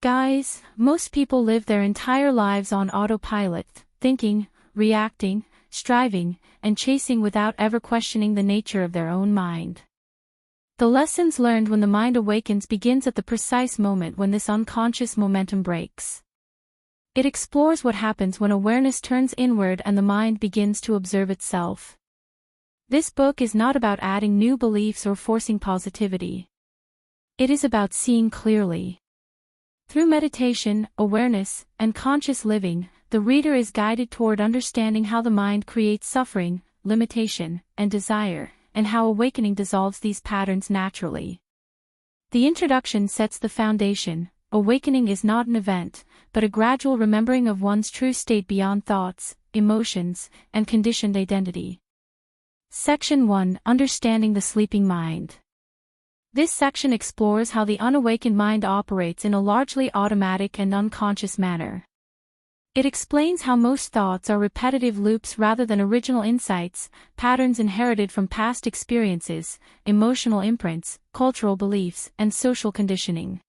Guys, most people live their entire lives on autopilot, thinking, reacting, striving, and chasing without ever questioning the nature of their own mind. The lessons learned when the mind awakens begins at the precise moment when this unconscious momentum breaks. It explores what happens when awareness turns inward and the mind begins to observe itself. This book is not about adding new beliefs or forcing positivity. It is about seeing clearly. Through meditation, awareness, and conscious living, the reader is guided toward understanding how the mind creates suffering, limitation, and desire, and how awakening dissolves these patterns naturally. The introduction sets the foundation. Awakening is not an event, but a gradual remembering of one's true state beyond thoughts, emotions, and conditioned identity. Section 1: Understanding the Sleeping Mind. This section explores how the unawakened mind operates in a largely automatic and unconscious manner. It explains how most thoughts are repetitive loops rather than original insights, patterns inherited from past experiences, emotional imprints, cultural beliefs, and social conditioning.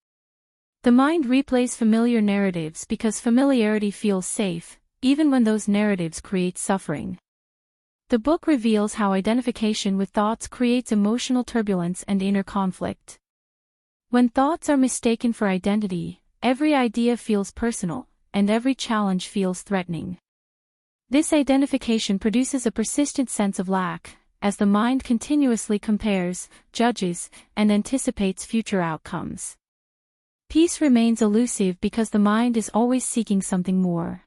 The mind replays familiar narratives because familiarity feels safe, even when those narratives create suffering. The book reveals how identification with thoughts creates emotional turbulence and inner conflict. When thoughts are mistaken for identity, every idea feels personal, and every challenge feels threatening. This identification produces a persistent sense of lack, as the mind continuously compares, judges, and anticipates future outcomes. Peace remains elusive because the mind is always seeking something more.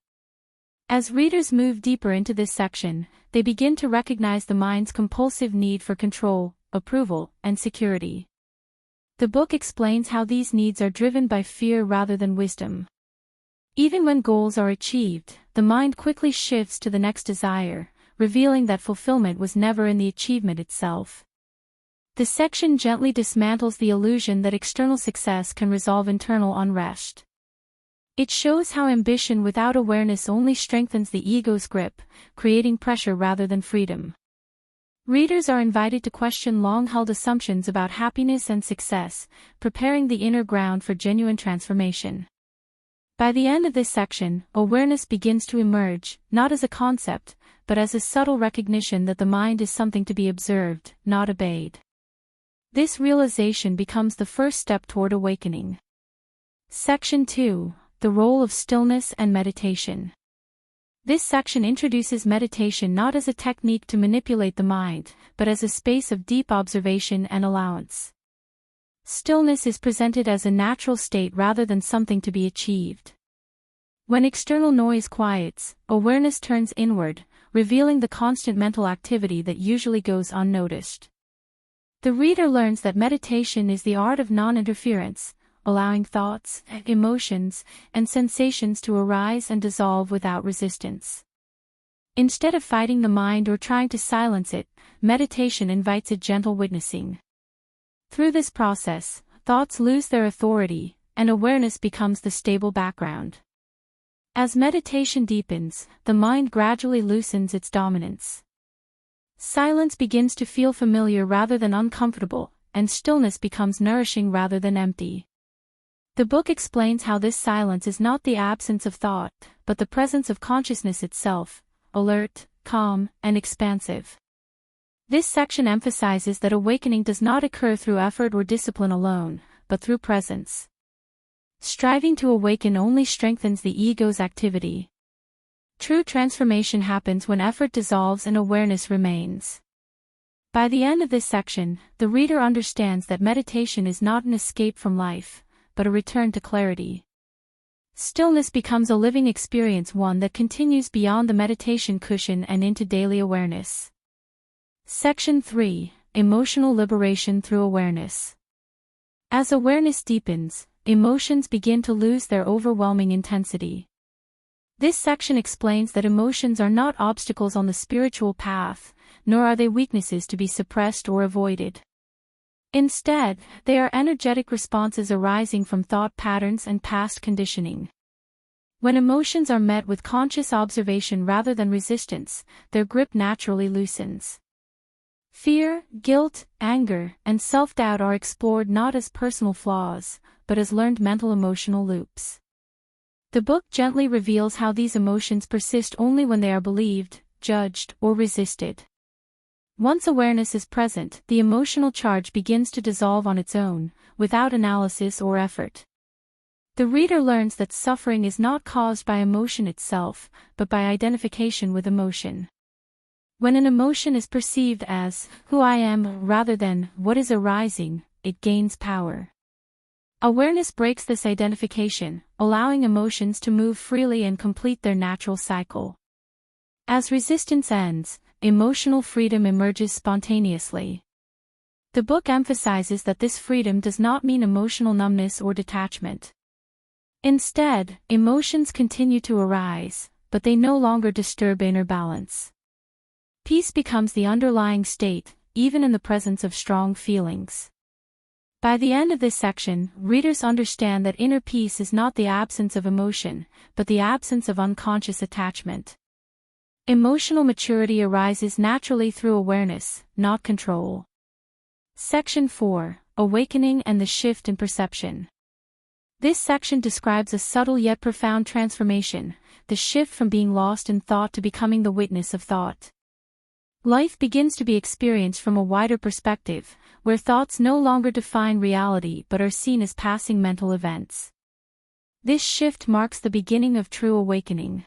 As readers move deeper into this section, they begin to recognize the mind's compulsive need for control, approval, and security. The book explains how these needs are driven by fear rather than wisdom. Even when goals are achieved, the mind quickly shifts to the next desire, revealing that fulfillment was never in the achievement itself. The section gently dismantles the illusion that external success can resolve internal unrest. It shows how ambition without awareness only strengthens the ego's grip, creating pressure rather than freedom. Readers are invited to question long-held assumptions about happiness and success, preparing the inner ground for genuine transformation. By the end of this section, awareness begins to emerge, not as a concept, but as a subtle recognition that the mind is something to be observed, not obeyed. This realization becomes the first step toward awakening. Section 2: The Role of Stillness and Meditation. This section introduces meditation not as a technique to manipulate the mind, but as a space of deep observation and allowance. Stillness is presented as a natural state rather than something to be achieved. When external noise quiets, awareness turns inward, revealing the constant mental activity that usually goes unnoticed. The reader learns that meditation is the art of non-interference, allowing thoughts, emotions, and sensations to arise and dissolve without resistance. Instead of fighting the mind or trying to silence it, meditation invites a gentle witnessing. Through this process, thoughts lose their authority, and awareness becomes the stable background. As meditation deepens, the mind gradually loosens its dominance. Silence begins to feel familiar rather than uncomfortable, and stillness becomes nourishing rather than empty. The book explains how this silence is not the absence of thought, but the presence of consciousness itself, alert, calm, and expansive. This section emphasizes that awakening does not occur through effort or discipline alone, but through presence. Striving to awaken only strengthens the ego's activity. True transformation happens when effort dissolves and awareness remains. By the end of this section, the reader understands that meditation is not an escape from life, but a return to clarity. Stillness becomes a living experience, one that continues beyond the meditation cushion and into daily awareness. Section 3: Emotional Liberation Through Awareness. As awareness deepens, emotions begin to lose their overwhelming intensity. This section explains that emotions are not obstacles on the spiritual path, nor are they weaknesses to be suppressed or avoided. Instead, they are energetic responses arising from thought patterns and past conditioning. When emotions are met with conscious observation rather than resistance, their grip naturally loosens. Fear, guilt, anger, and self-doubt are explored not as personal flaws, but as learned mental emotional loops. The book gently reveals how these emotions persist only when they are believed, judged, or resisted. Once awareness is present, the emotional charge begins to dissolve on its own, without analysis or effort. The reader learns that suffering is not caused by emotion itself, but by identification with emotion. When an emotion is perceived as who I am rather than what is arising, it gains power. Awareness breaks this identification, allowing emotions to move freely and complete their natural cycle. As resistance ends, emotional freedom emerges spontaneously. The book emphasizes that this freedom does not mean emotional numbness or detachment. Instead, emotions continue to arise, but they no longer disturb inner balance. Peace becomes the underlying state, even in the presence of strong feelings. By the end of this section, readers understand that inner peace is not the absence of emotion, but the absence of unconscious attachment. Emotional maturity arises naturally through awareness, not control. Section 4: Awakening and the Shift in Perception. This section describes a subtle yet profound transformation, the shift from being lost in thought to becoming the witness of thought. Life begins to be experienced from a wider perspective, where thoughts no longer define reality but are seen as passing mental events. This shift marks the beginning of true awakening.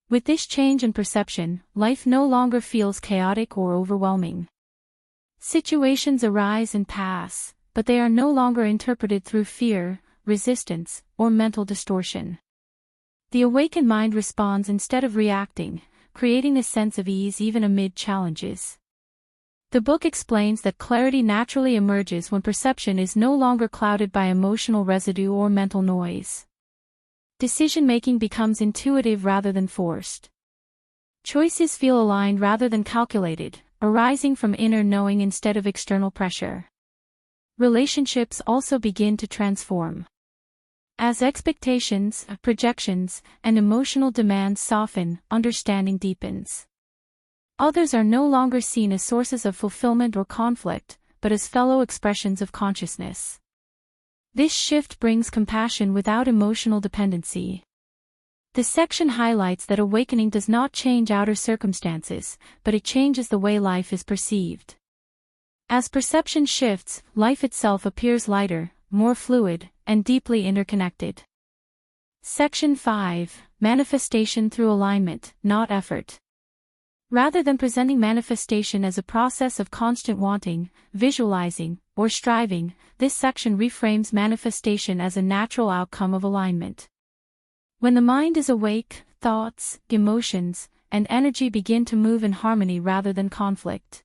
With this change in perception, life no longer feels chaotic or overwhelming. Situations arise and pass, but they are no longer interpreted through fear, resistance, or mental distortion. The awakened mind responds instead of reacting, creating a sense of ease even amid challenges. The book explains that clarity naturally emerges when perception is no longer clouded by emotional residue or mental noise. Decision-making becomes intuitive rather than forced. Choices feel aligned rather than calculated, arising from inner knowing instead of external pressure. Relationships also begin to transform. As expectations, projections, and emotional demands soften, understanding deepens. Others are no longer seen as sources of fulfillment or conflict, but as fellow expressions of consciousness. This shift brings compassion without emotional dependency. The section highlights that awakening does not change outer circumstances, but it changes the way life is perceived. As perception shifts, life itself appears lighter, more fluid, and deeply interconnected. Section 5: Manifestation through alignment, not effort. Rather than presenting manifestation as a process of constant wanting, visualizing, or striving, this section reframes manifestation as a natural outcome of alignment. When the mind is awake, thoughts, emotions, and energy begin to move in harmony rather than conflict.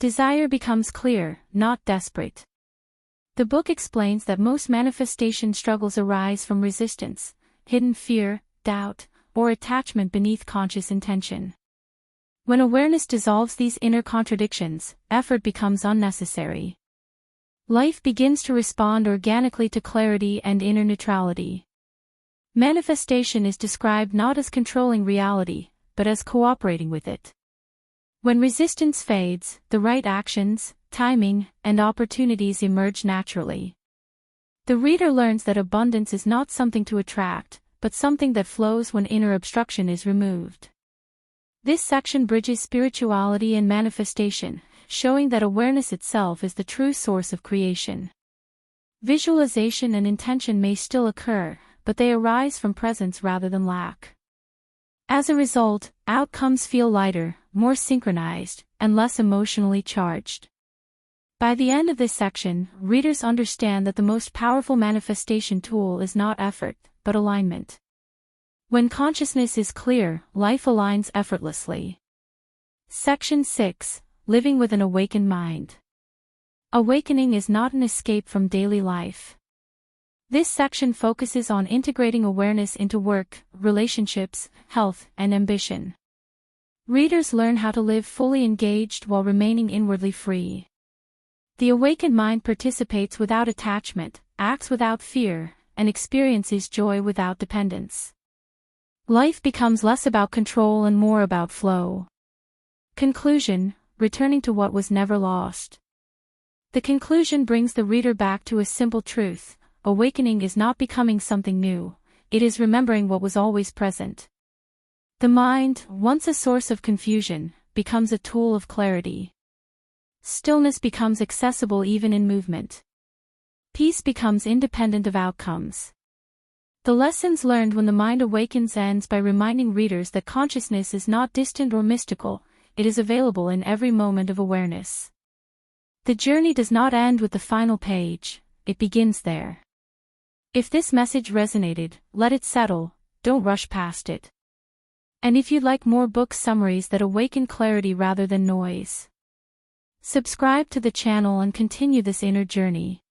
Desire becomes clear, not desperate. The book explains that most manifestation struggles arise from resistance, hidden fear, doubt, or attachment beneath conscious intention. When awareness dissolves these inner contradictions, effort becomes unnecessary. Life begins to respond organically to clarity and inner neutrality. Manifestation is described not as controlling reality, but as cooperating with it. When resistance fades, the right actions, timing, and opportunities emerge naturally. The reader learns that abundance is not something to attract, but something that flows when inner obstruction is removed. This section bridges spirituality and manifestation, showing that awareness itself is the true source of creation. Visualization and intention may still occur, but they arise from presence rather than lack. As a result, outcomes feel lighter, more synchronized, and less emotionally charged. By the end of this section, readers understand that the most powerful manifestation tool is not effort, but alignment. When consciousness is clear, life aligns effortlessly. Section 6: Living with an Awakened Mind. Awakening is not an escape from daily life. This section focuses on integrating awareness into work, relationships, health, and ambition. Readers learn how to live fully engaged while remaining inwardly free. The awakened mind participates without attachment, acts without fear, and experiences joy without dependence. Life becomes less about control and more about flow. Conclusion: returning to what was never lost. The conclusion brings the reader back to a simple truth: awakening is not becoming something new, it is remembering what was always present. The mind, once a source of confusion, becomes a tool of clarity. Stillness becomes accessible even in movement. Peace becomes independent of outcomes. The lessons learned when the mind awakens ends by reminding readers that consciousness is not distant or mystical, it is available in every moment of awareness. The journey does not end with the final page, it begins there. If this message resonated, let it settle, don't rush past it. And if you'd like more book summaries that awaken clarity rather than noise, subscribe to the channel and continue this inner journey.